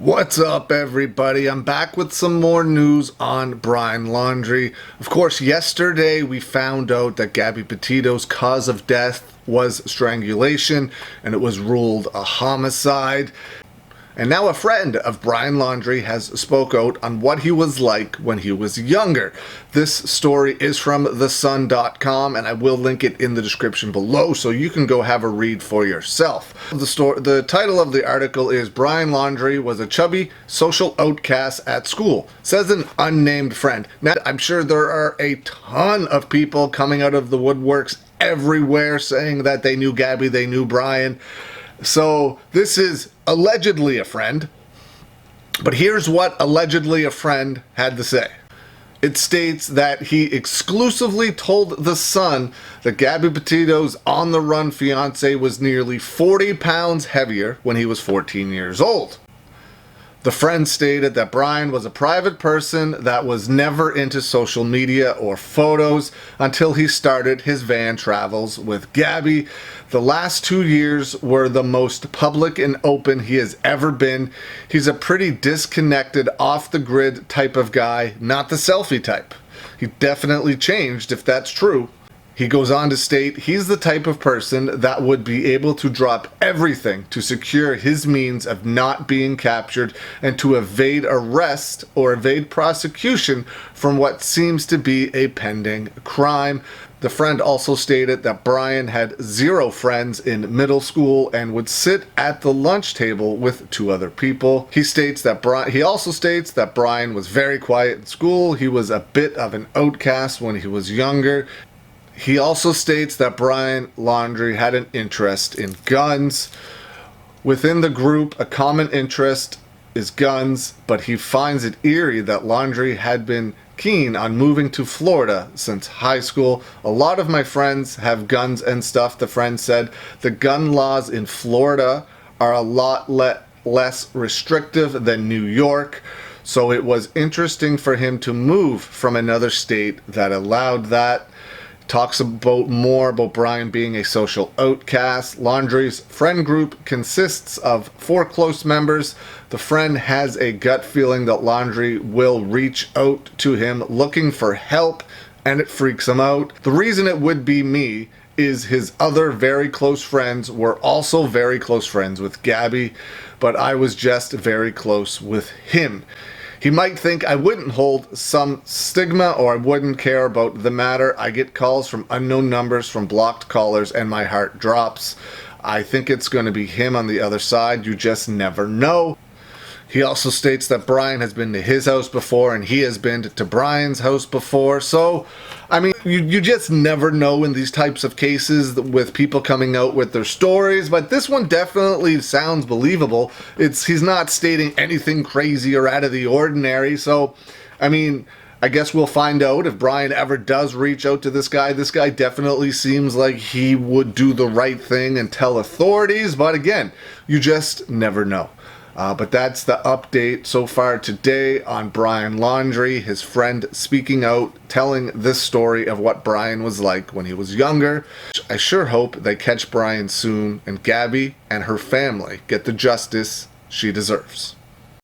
What's up, everybody? I'm back with some more news on Brian Laundrie. Of course, yesterday we found out that Gabby Petito's cause of death was strangulation, and it was ruled a homicide. And now a friend of Brian Laundrie has spoke out on what he was like when he was younger. This story is from thesun.com, and I will link it in the description below so you can go have a read for yourself. The title of the article is Brian Laundrie was a chubby social outcast at school, says an unnamed friend. Now, I'm sure there are a ton of people coming out of the woodworks everywhere saying that they knew Gabby, they knew Brian. So this is allegedly a friend, but here's what allegedly a friend had to say. It states that he exclusively told The Sun that Gabby Petito's on-the-run fiance was nearly 40 pounds heavier when he was 14 years old. The friend stated that Brian was a private person that was never into social media or photos until he started his van travels with Gabby. The last 2 years were the most public and open he has ever been. He's a pretty disconnected, off-the-grid type of guy, not the selfie type. He definitely changed if that's true. He goes on to state he's the type of person that would be able to drop everything to secure his means of not being captured and to evade arrest or evade prosecution from what seems to be a pending crime. The friend also stated that Brian had 0 friends in middle school and would sit at the lunch table with 2 other people. He also states that Brian was very quiet in school. He was a bit of an outcast when he was younger. He also states that Brian Laundrie had an interest in guns. Within the group, a common interest is guns, but he finds it eerie that Laundrie had been keen on moving to Florida since high school. A lot of my friends have guns and stuff, the friend said. The gun laws in Florida are a lot less restrictive than New York, so it was interesting for him to move from another state that allowed that. Talks more about Brian being a social outcast. Laundrie's friend group consists of 4 close members. The friend has a gut feeling that Laundrie will reach out to him looking for help, and it freaks him out. The reason it would be me is his other very close friends were also very close friends with Gabby, but I was just very close with him. He might think I wouldn't hold some stigma or I wouldn't care about the matter. I get calls from unknown numbers, from blocked callers, and my heart drops. I think it's going to be him on the other side. You just never know. He also states that Brian has been to his house before and he has been to Brian's house before. So, I mean, you just never know in these types of cases with people coming out with their stories. But this one definitely sounds believable. He's not stating anything crazy or out of the ordinary. So, I mean, I guess we'll find out if Brian ever does reach out to this guy. This guy definitely seems like he would do the right thing and tell authorities. But again, you just never know. But that's the update so far today on Brian Laundrie, his friend speaking out, telling this story of what Brian was like when he was younger. I sure hope they catch Brian soon and Gabby and her family get the justice she deserves.